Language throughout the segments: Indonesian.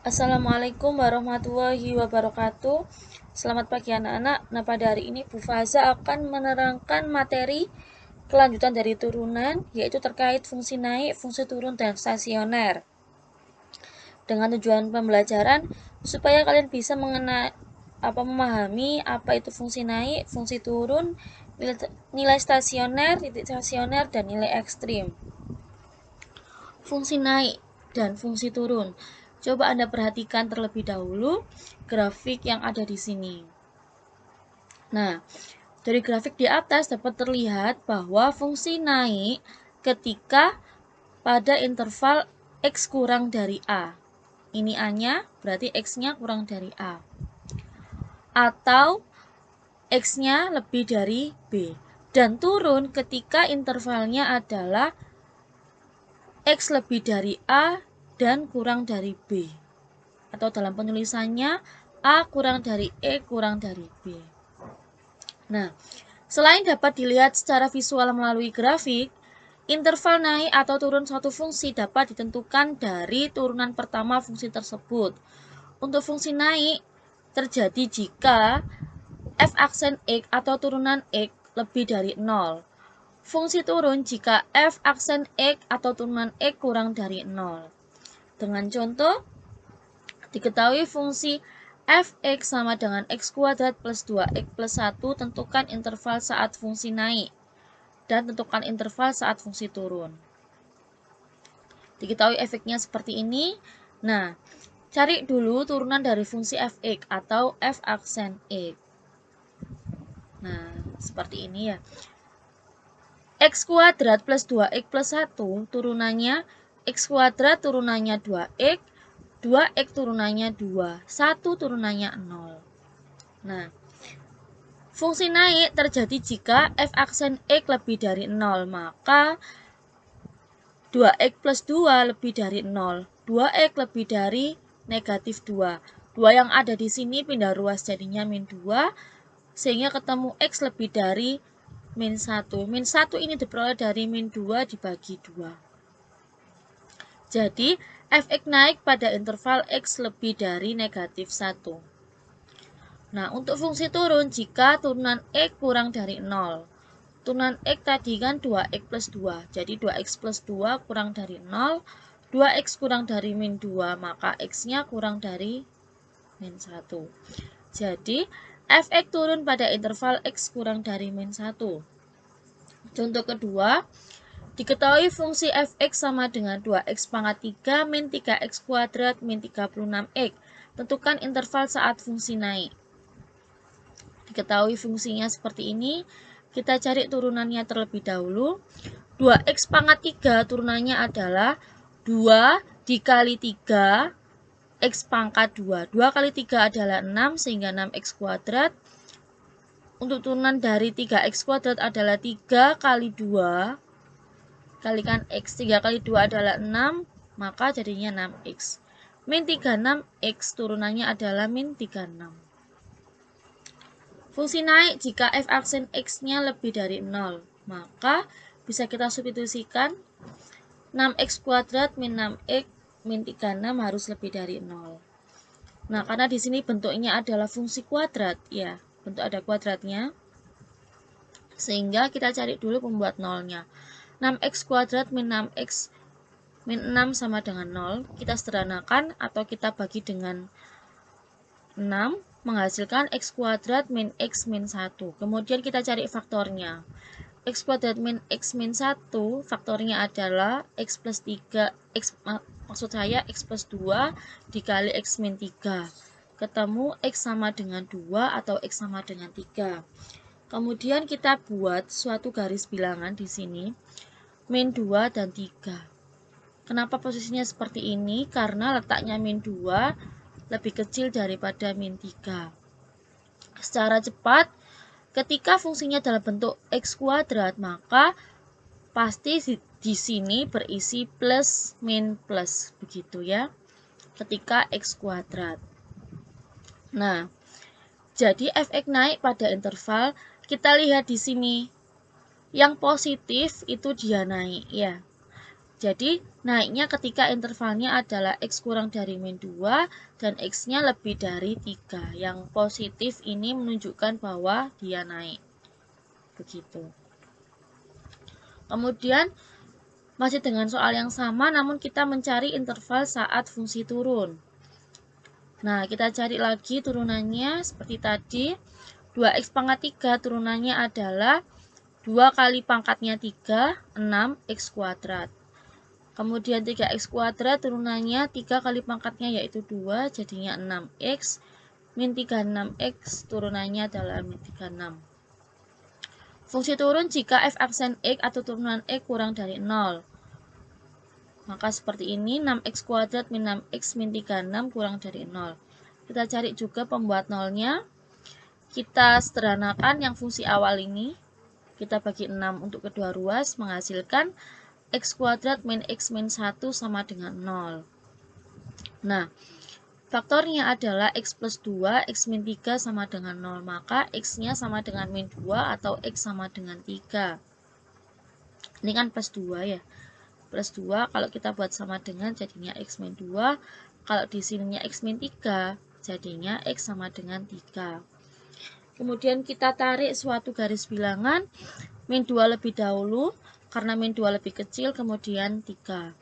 Assalamualaikum warahmatullahi wabarakatuh. Selamat pagi anak-anak. Nah, pada hari ini Bu Faza akan menerangkan materi kelanjutan dari turunan, yaitu terkait fungsi naik, fungsi turun, dan stasioner. Dengan tujuan pembelajaran supaya kalian bisa memahami apa itu fungsi naik, fungsi turun, nilai stasioner, titik stasioner, dan nilai ekstrim. Fungsi naik dan fungsi turun. Coba Anda perhatikan terlebih dahulu grafik yang ada di sini. Nah, dari grafik di atas dapat terlihat bahwa fungsi naik ketika pada interval X kurang dari A. Ini A-nya, berarti X-nya kurang dari A. Atau X-nya lebih dari B. Dan turun ketika intervalnya adalah X lebih dari A dan kurang dari B. Atau dalam penulisannya A kurang dari E kurang dari B. Nah, selain dapat dilihat secara visual melalui grafik, interval naik atau turun suatu fungsi dapat ditentukan dari turunan pertama fungsi tersebut. Untuk fungsi naik terjadi jika f aksen X atau turunan X lebih dari 0. Fungsi turun jika f aksen X atau turunan X kurang dari 0. Dengan contoh, diketahui fungsi f(x) sama dengan x kuadrat plus 2x plus 1, tentukan interval saat fungsi naik, dan tentukan interval saat fungsi turun. Diketahui efeknya seperti ini. Nah, cari dulu turunan dari fungsi f(x) atau f aksen x. Nah, seperti ini ya. X kuadrat plus 2x plus 1 turunannya x kuadrat turunannya 2x, 2x turunannya 2, 1 turunannya 0. Nah, fungsi naik terjadi jika f aksen X lebih dari 0, maka 2x plus 2 lebih dari 0, 2x lebih dari negatif 2. 2 yang ada di sini pindah ruas jadinya min 2, sehingga ketemu X lebih dari min 1. Min 1 ini diperoleh dari min 2 dibagi 2. Jadi, f(x) naik pada interval X lebih dari negatif 1. Nah, untuk fungsi turun, jika turunan X kurang dari 0. Turunan X tadi kan 2X plus 2. Jadi 2X plus 2 kurang dari 0. 2X kurang dari min 2, maka X-nya kurang dari min 1. Jadi, f(x) turun pada interval X kurang dari min 1. Contoh kedua, diketahui fungsi f(x) sama dengan 2x pangkat 3 min 3x kuadrat min 36x. Tentukan interval saat fungsi naik. Diketahui fungsinya seperti ini, kita cari turunannya terlebih dahulu. 2x pangkat 3 turunannya adalah 2 dikali 3 x pangkat 2. 2 kali 3 adalah 6, sehingga 6x kuadrat. Untuk turunan dari 3x kuadrat adalah 3 kali 2 kalikan x. 3 kali 2 adalah 6, maka jadinya 6x. Min 36x turunannya adalah min 36. Fungsi naik jika f aksen x-nya lebih dari 0, maka bisa kita substitusikan 6x kuadrat min 6x min 36 harus lebih dari 0. Nah, karena di sini bentuknya adalah fungsi kuadrat, ya, bentuk ada kuadratnya, sehingga kita cari dulu pembuat nolnya. 6x kuadrat min 6x min 6 sama dengan 0. Kita sederhanakan atau kita bagi dengan 6, menghasilkan x kuadrat min x min 1. Kemudian kita cari faktornya. X kuadrat min x min 1, faktornya adalah x plus 3, maksud saya x plus 2 dikali x min 3. Ketemu x sama dengan 2 atau x sama dengan 3. Kemudian kita buat suatu garis bilangan di sini, min 2 dan 3. Kenapa posisinya seperti ini? Karena letaknya min 2 lebih kecil daripada min 3. Secara cepat, ketika fungsinya dalam bentuk x kuadrat, maka pasti di sini berisi plus min plus, begitu ya, ketika x kuadrat. Nah, jadi f(x) naik pada interval, kita lihat di sini, yang positif itu dia naik, ya. Jadi naiknya ketika intervalnya adalah X kurang dari min 2 dan X-nya lebih dari 3. Yang positif ini menunjukkan bahwa dia naik. Begitu. Kemudian masih dengan soal yang sama, namun kita mencari interval saat fungsi turun. Nah, kita cari lagi turunannya seperti tadi. 2x pangkat 3 turunannya adalah 2 kali pangkatnya 3, 6x kuadrat. Kemudian 3x kuadrat turunannya 3 kali pangkatnya yaitu 2, jadinya 6x. Min 36x turunannya adalah min 36. Fungsi turun jika f aksen x atau turunan x kurang dari 0. Maka seperti ini, 6x kuadrat min 6x min 36 kurang dari 0. Kita cari juga pembuat nolnya. Kita sederhanakan yang fungsi awal ini. Kita bagi 6 untuk kedua ruas, menghasilkan x kuadrat min x min 1 sama dengan 0. Nah, faktornya adalah x plus 2, x min 3 sama dengan 0. Maka x-nya sama dengan min 2 atau x sama dengan 3. Ini kan plus 2 ya. Plus 2, kalau kita buat sama dengan jadinya x min 2. Kalau di sininya x min 3, jadinya x sama dengan 3. Kemudian kita tarik suatu garis bilangan, min 2 lebih dahulu, karena min 2 lebih kecil, kemudian 3.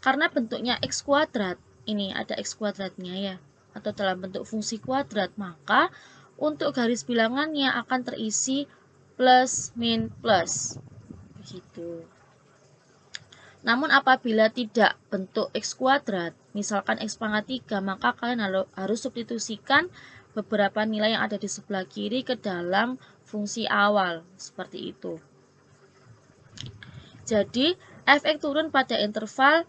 Karena bentuknya x kuadrat, ini ada x kuadratnya ya, atau dalam bentuk fungsi kuadrat, maka untuk garis bilangannya akan terisi plus min plus. Begitu. Namun apabila tidak bentuk x kuadrat, misalkan x pangkat 3, maka kalian harus substitusikan beberapa nilai yang ada di sebelah kiri ke dalam fungsi awal, seperti itu. Jadi, f(x) turun pada interval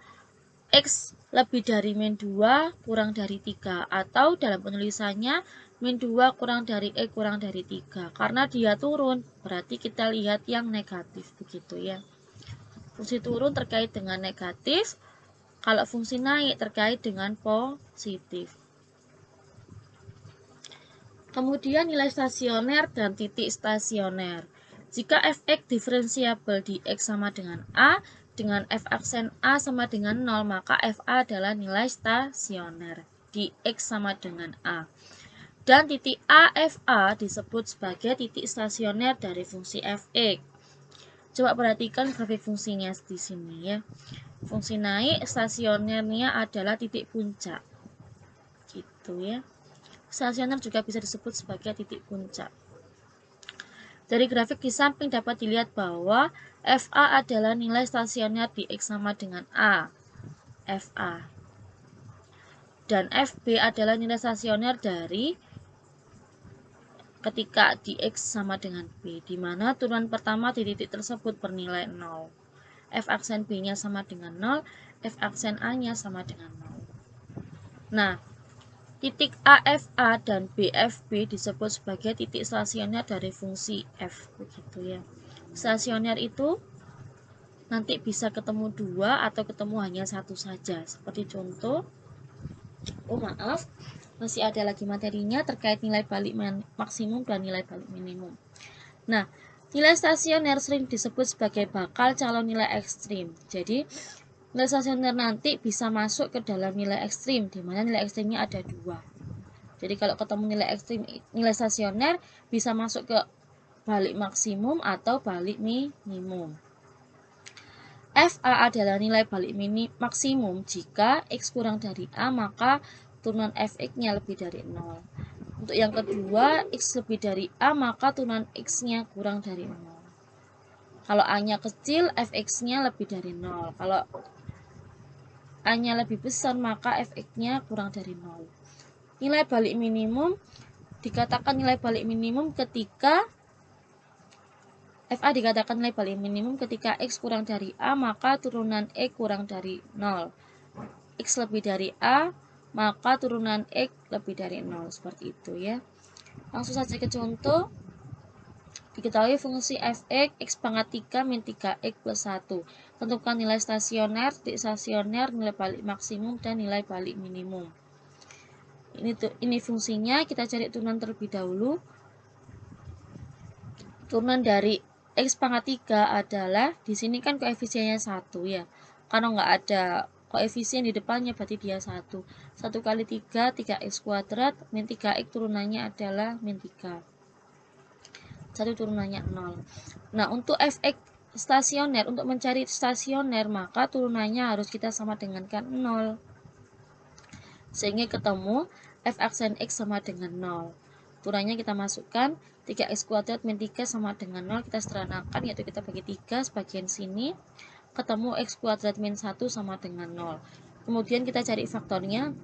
x lebih dari min 2 kurang dari 3, atau dalam penulisannya min 2 kurang dari x kurang dari 3. Karena dia turun, berarti kita lihat yang negatif, begitu ya. Fungsi turun terkait dengan negatif, kalau fungsi naik terkait dengan positif. Kemudian nilai stasioner dan titik stasioner. Jika f(x) diferensiabel di x sama dengan a, dengan f aksen a sama dengan 0, maka fa adalah nilai stasioner di x sama dengan a. Dan titik a, fa disebut sebagai titik stasioner dari fungsi f(x). Coba perhatikan grafik fungsinya di sini ya. Fungsi naik stasionernya adalah titik puncak. Gitu ya. Stasioner juga bisa disebut sebagai titik puncak. Dari grafik di samping dapat dilihat bahwa FA adalah nilai stasioner di X sama dengan A, FA. Dan FB adalah nilai stasioner dari ketika di X sama dengan B, di mana turunan pertama di titik tersebut bernilai 0. F aksen B-nya sama dengan 0, F aksen A-nya sama dengan 0. Nah, titik AFA dan BFB disebut sebagai titik stasioner dari fungsi F, begitu ya. Stasioner itu nanti bisa ketemu 2 atau ketemu hanya 1 saja. Seperti contoh, masih ada lagi materinya terkait nilai balik maksimum dan nilai balik minimum. Nah, nilai stasioner sering disebut sebagai bakal calon nilai ekstrim. Jadi, nilai stasioner nanti bisa masuk ke dalam nilai ekstrim, di mana nilai ekstrimnya ada 2. Jadi kalau ketemu nilai ekstrim, nilai stasioner bisa masuk ke balik maksimum atau balik minimum. FA adalah nilai balik maksimum jika X kurang dari A, maka turunan Fx-nya lebih dari 0. Untuk yang kedua, X lebih dari A, maka turunan X-nya kurang dari 0. Kalau A-nya kecil, Fx-nya lebih dari 0. Kalau A-nya lebih besar, maka Fx-nya kurang dari 0. Nilai balik minimum dikatakan nilai balik minimum ketika FA dikatakan nilai balik minimum ketika X kurang dari A, maka turunan X kurang dari 0. X lebih dari A, maka turunan X lebih dari 0. Seperti itu ya. Langsung saja ke contoh. Diketahui fungsi f(x), x pangkat 3 min 3x plus 1. Tentukan nilai stasioner, titik stasioner, nilai balik maksimum, dan nilai balik minimum. Ini fungsinya, kita cari turunan terlebih dahulu. Turunan dari x pangkat 3 adalah, di sini kan koefisiennya 1 ya. karena nggak ada koefisien di depannya berarti dia 1. 1 kali 3, 3x kuadrat, min 3x turunannya adalah min 3. 1 turunannya 0. Nah, untuk fx stasioner, untuk mencari stasioner, maka turunannya harus kita sama dengankan 0. Sehingga ketemu f aksen x sama dengan 0. Turunannya kita masukkan, 3x kuadrat min 3 sama dengan 0, kita sederhanakan, yaitu kita bagi 3 sebagian sini, ketemu x kuadrat min 1 sama dengan 0. Kemudian kita cari faktornya,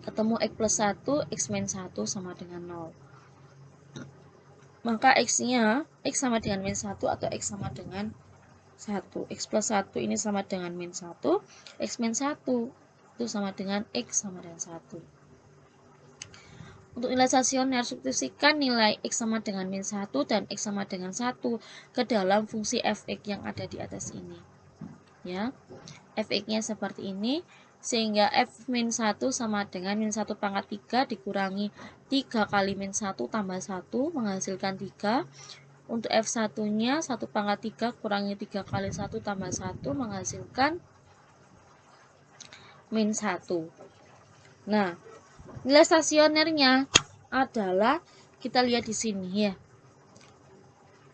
ketemu x plus 1, x min 1 sama dengan 0. Maka x-nya, x sama dengan min 1 atau x sama dengan 1. X plus 1 ini sama dengan min 1, x min 1 itu sama dengan x sama dengan 1. Untuk nilai stasioner, substitusikan nilai x sama dengan min 1 dan x sama dengan 1 ke dalam fungsi fx yang ada di atas ini. Ya, fx-nya seperti ini, sehingga f min 1 sama dengan min 1 pangkat 3 dikurangi 3 kali min 1 tambah 1 menghasilkan 3. Untuk f1-nya 1 pangkat 3 kurangi 3 kali 1 tambah 1 menghasilkan min 1. Nah, nilai stasionernya adalah, kita lihat di sini ya.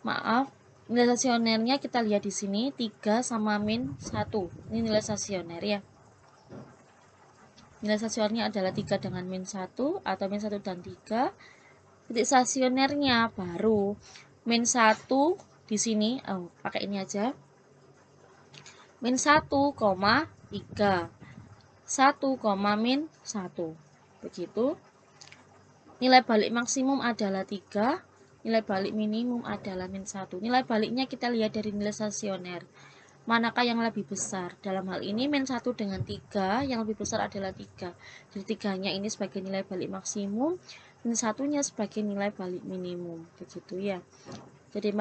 Maaf, nilai stasionernya kita lihat di sini 3 sama min 1. Ini nilai stasioner ya. Nilai stasionernya adalah 3 dengan min 1 atau min 1 dan 3. Titik stasionernya baru min 1 di sini, pakai ini aja. Min 1, 3. 1, min 1. Begitu. Nilai balik maksimum adalah 3, nilai balik minimum adalah min 1. Nilai baliknya kita lihat dari nilai stasioner. Manakah yang lebih besar? Dalam hal ini min 1 dengan 3, yang lebih besar adalah 3. Jadi 3-nya ini sebagai nilai balik maksimum, min 1-nya sebagai nilai balik minimum. Begitu ya. Jadi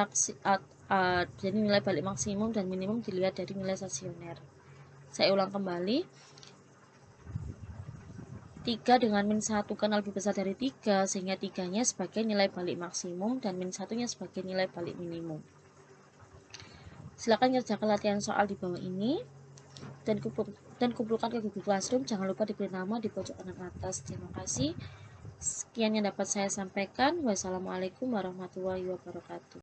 jadi nilai balik maksimum dan minimum dilihat dari nilai stasioner. Saya ulang kembali. 3 dengan min 1 karena lebih besar dari 3, sehingga 3-nya sebagai nilai balik maksimum dan min 1-nya sebagai nilai balik minimum. Silakan kerjakan latihan soal di bawah ini dan kumpulkan ke Google Classroom. Jangan lupa diberi nama di pojok kanan atas. Terima kasih. Sekian yang dapat saya sampaikan. Wassalamualaikum warahmatullahi wabarakatuh.